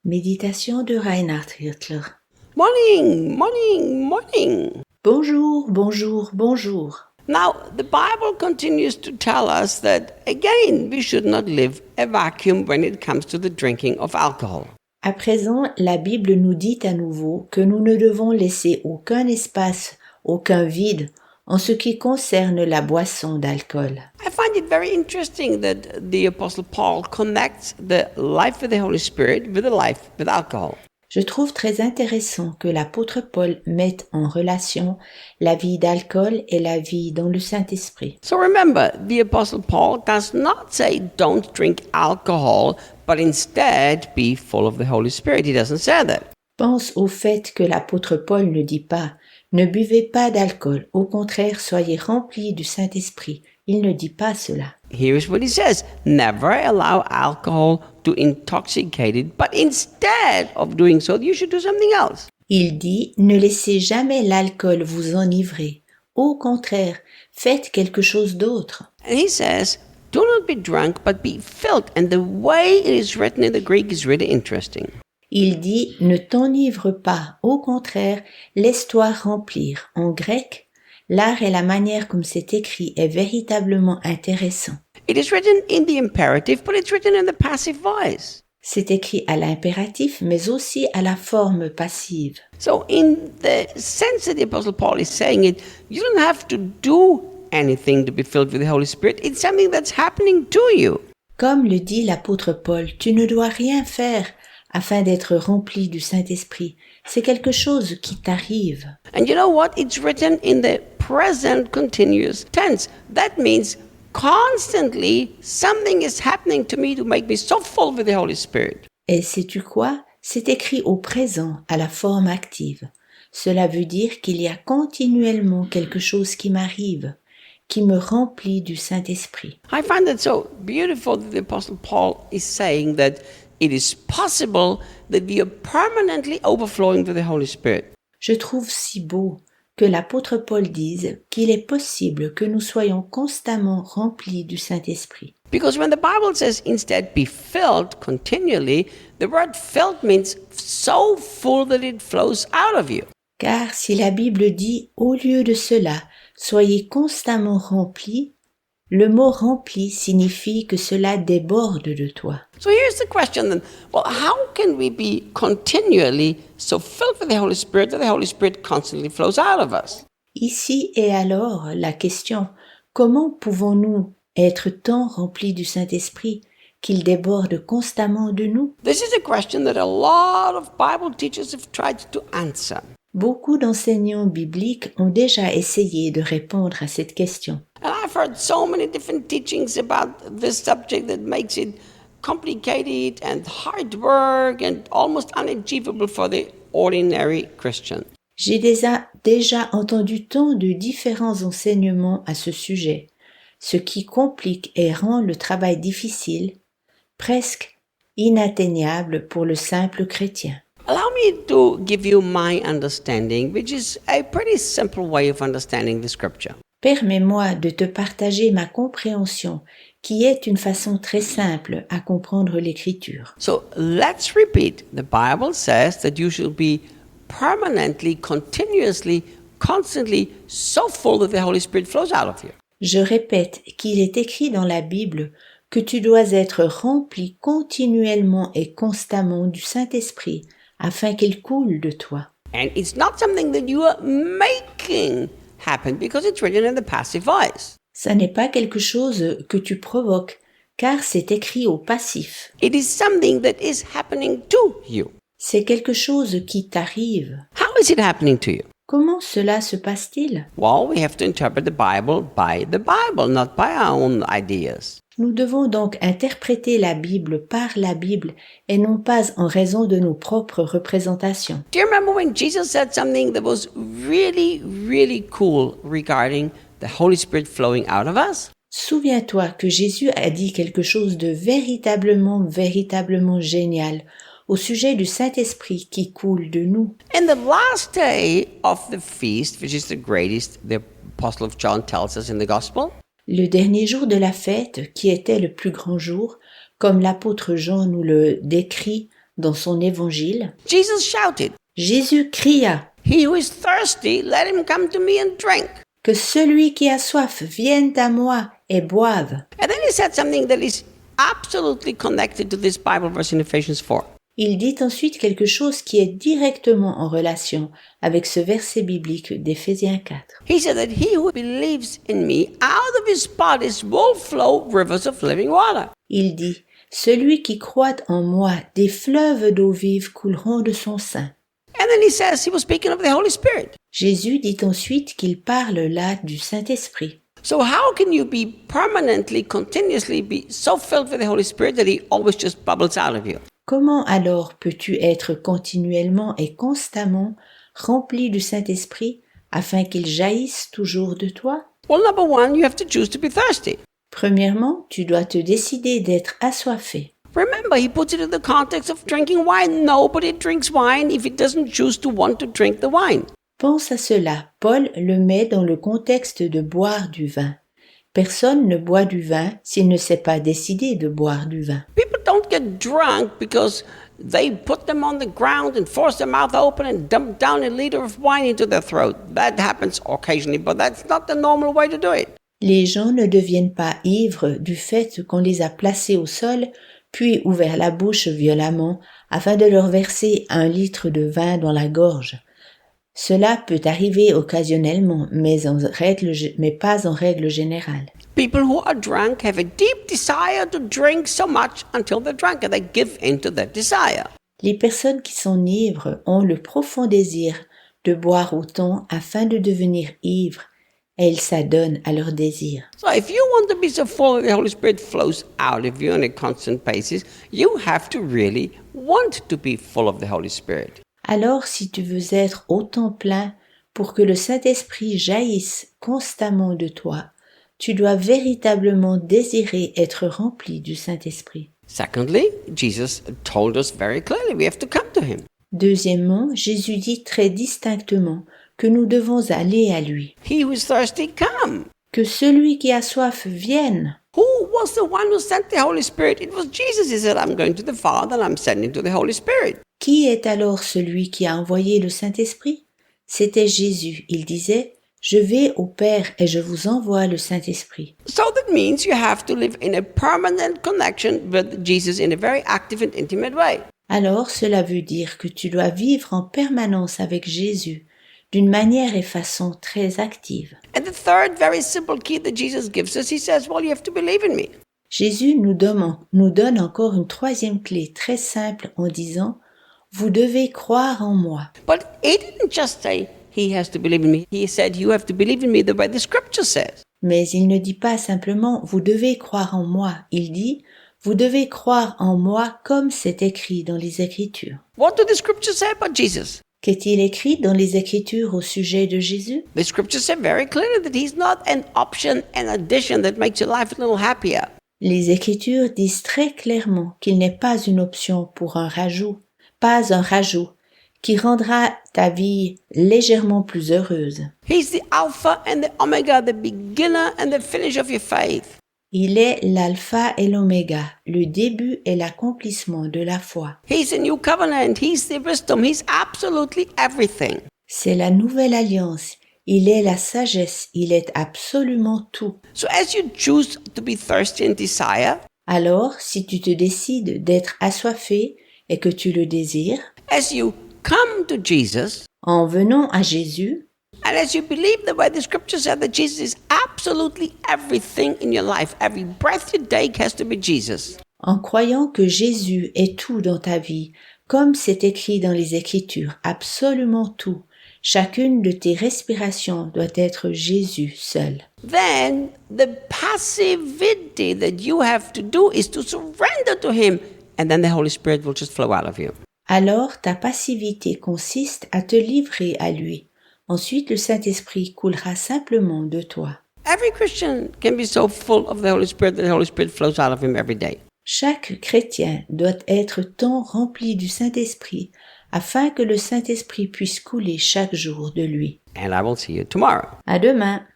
Méditation de Reinhard Hirtler. Morning, morning, morning. Bonjour, bonjour, bonjour. Now, the Bible continues to tell us that, again, we should not live a vacuum when it comes to the drinking of alcohol. À présent, la Bible nous dit à nouveau que nous ne devons laisser aucun espace, aucun vide en ce qui concerne la boisson d'alcool. I find it very interesting that the Apostle Paul connects the life with the Holy Spirit with the life with alcohol. Je trouve très intéressant que l'apôtre Paul mette en relation la vie d'alcool et la vie dans le Saint-Esprit. So remember, the Apostle Paul does not say don't drink alcohol, but instead be full of the Holy Spirit. He doesn't say that. Pense au fait que l'apôtre Paul ne dit pas « Ne buvez pas d'alcool, au contraire, soyez remplis du Saint-Esprit ». Il ne dit pas cela. Here's what he says. Never allow alcohol to intoxicate it, but instead of doing so, you should do something else. Il dit « Ne laissez jamais l'alcool vous enivrer. Au contraire, faites quelque chose d'autre. » And he says, do not be drunk, but be filled. And the way it is written in the Greek is really interesting. Il dit « Ne t'enivre pas. Au contraire, laisse-toi remplir. » En grec, l'art et la manière comme c'est écrit est véritablement intéressant. It is written in the imperative, but it's written in the passive voice. C'est écrit à l'impératif, mais aussi à la forme passive. So in the sense that the Apostle Paul is saying it, you don't have to do anything to be filled with the Holy Spirit. It's something that's happening to you. Comme le dit l'apôtre Paul, tu ne dois rien faire afin d'être rempli du Saint-Esprit. C'est quelque chose qui t'arrive. And you know what? It's written in the present continuous tense. That means constantly something is happening to me to make me so full with the Holy Spirit. Et sais-tu quoi? C'est écrit au présent, à la forme active. Cela veut dire qu'il y a continuellement quelque chose qui m'arrive, qui me remplit du Saint-Esprit. I find it so beautiful that the Apostle Paul is saying that it is possible that we are permanently overflowing with the Holy Spirit. Je trouve si beau que l'apôtre Paul dise qu'il est possible que nous soyons constamment remplis du Saint-Esprit. Because when the Bible says instead be filled continually, the word filled means so full that it flows out of you. Car si la Bible dit au lieu de cela, soyez constamment remplis, le mot rempli signifie que cela déborde de toi. So here's the question then. Well, how can we be continually so filled with the Holy Spirit that the Holy Spirit constantly flows out of us? Ici et alors, la question, comment pouvons-nous être tant remplis du Saint-Esprit qu'il déborde constamment de nous? This is a question that a lot of Bible teachers have tried to answer. Beaucoup d'enseignants bibliques ont déjà essayé de répondre à cette question. And I've heard so many different teachings about this subject that makes it complicated and hard work and almost unachievable for the ordinary Christian. J'ai déjà entendu tant de différents enseignements à ce sujet, ce qui complique et rend le travail difficile, presque inatteignable pour le simple chrétien. Allow me to give you my understanding, which is a pretty simple way of understanding the scripture. Permets-moi de te partager ma compréhension, qui est une façon très simple à comprendre l'Écriture. So let's repeat. The Bible says that you should be permanently, continuously, constantly so full that the Holy Spirit flows out of you. Je répète qu'il est écrit dans la Bible que tu dois être rempli continuellement et constamment du Saint-Esprit afin qu'il coule de toi. And it's not something that you are making happen because it's written in the passive voice. Ça n'est pas quelque chose que tu provoques, car c'est écrit au passif. It is something that is happening to you. C'est quelque chose qui t'arrive. How is it happening to you? Comment cela se passe-t-il? Well, we have to interpret the Bible, not by our own ideas. Nous devons donc interpréter la Bible par la Bible et non pas en raison de nos propres représentations. Do you remember when Jesus said something that was really, really cool regarding the Holy Spirit flowing out of us? Souviens-toi que Jésus a dit quelque chose de véritablement génial au sujet du Saint-Esprit qui coule de nous. In the last day of the feast, which is the greatest, the Apostle of John tells us in the Gospel, Le dernier jour de la fête, qui était le plus grand jour, comme l'apôtre Jean nous le décrit dans son évangile, Jesus shouted, Jésus cria "He who is thirsty, let him come to me and drink." que celui qui a soif vienne à moi et boive. And then he said something that is absolutely connected to this Bible verse in Ephesians 4. Il dit ensuite quelque chose qui est directement en relation avec ce verset biblique d'Éphésiens 4. He said that he who believes in me, out of his bodies will flow rivers of living water. Il dit, celui qui croit en moi, des fleuves d'eau vive couleront de son sein. And then he says he was speaking of the Holy Spirit. Jésus dit ensuite qu'il parle là du Saint-Esprit. So how can you be permanently, continuously be so filled with the Holy Spirit that he always just bubbles out of you? Comment alors peux-tu être continuellement et constamment rempli du Saint-Esprit afin qu'il jaillisse toujours de toi? Well, number one, you have to choose to be thirsty. Premièrement, tu dois te décider d'être assoiffé. Remember, he puts it in the context of drinking wine. Nobody drinks wine if he doesn't choose to want to drink the wine. Pense à cela. Paul le met dans le contexte de boire du vin. Personne ne boit du vin s'il ne s'est pas décidé de boire du vin. People don't get drunk because they put them on the ground and force their mouth open and dump down a liter of wine into their throat. That happens occasionally, but that's not the normal way to do it. Les gens ne deviennent pas ivres du fait qu'on les a placés au sol, puis ouvert la bouche violemment afin de leur verser 1 litre de vin dans la gorge. Cela peut arriver occasionnellement, mais pas en règle générale. People who are drunk have a deep desire to drink so much until they're drunk and they give in to that desire. Les personnes qui sont ivres ont le profond désir de boire autant afin de devenir ivres, et ils s'adonnent à leur désir. So if you want to be so full that the Holy Spirit flows out of you on a constant basis, you have to really want to be full of the Holy Spirit. Alors, si tu veux être autant plein pour que le Saint-Esprit jaillisse constamment de toi, tu dois véritablement désirer être rempli du Saint-Esprit. Secondly, Jesus told us very clearly we have to come to him. Deuxièmement, Jésus dit très distinctement que nous devons aller à lui. He who is thirsty, come. Que celui qui a soif vienne. Who was the one who sent the Holy Spirit? It was Jesus. He said, I'm going to the Father and I'm sending to the Holy Spirit. Qui est alors celui qui a envoyé le Saint-Esprit? C'était Jésus. Il disait, je vais au Père et je vous envoie le Saint-Esprit. So that means you have to live in a permanent connection with Jesus in a very active and intimate way. Alors cela veut dire que tu dois vivre en permanence avec Jésus, d'une manière et façon très active. And the third very simple key that Jesus gives us, he says, well, you have to believe in me. Jésus nous donne encore une troisième clé très simple en disant, vous devez croire en moi. But he didn't just say he has to believe in me. He said you have to believe in me the way the scripture says. Mais il ne dit pas simplement, vous devez croire en moi. Il dit, vous devez croire en moi comme c'est écrit dans les Écritures. What do the scriptures say about Jesus? Qu'est-il écrit dans les Écritures au sujet de Jésus? The scriptures say very clearly that he's not an option, an addition that makes your life a little happier. Les Écritures disent très clairement qu'il n'est pas une option pour un rajout qui rendra ta vie légèrement plus heureuse. He's the Alpha and the Omega, the beginner and the finish of your faith. Il est l'alpha et l'oméga, le début et l'accomplissement de la foi. He's the new covenant. He's the wisdom. He's absolutely everything. C'est la nouvelle alliance. Il est la sagesse. Il est absolument tout. So as you choose to be thirsty and desire, Alors, si tu te décides d'être assoiffé et que tu le désires, as you come to Jesus, en venant à Jésus, and as you believe the way the scripture said that Jesus is absolutely everything in your life, every breath you take has to be Jesus. En croyant que Jésus est tout dans ta vie, comme c'est écrit dans les Écritures, absolument tout, chacune de tes respirations doit être Jésus seul. Then the passivity that you have to do is to surrender to him, and then the Holy Spirit will just flow out of you. Alors ta passivité consiste à te livrer à lui. Ensuite, le Saint-Esprit coulera simplement de toi. Every Christian can be so full of the Holy Spirit that the Holy Spirit flows out of him every day. Chaque chrétien doit être tant rempli du Saint-Esprit afin que le Saint-Esprit puisse couler chaque jour de lui. And I will see you tomorrow. À demain.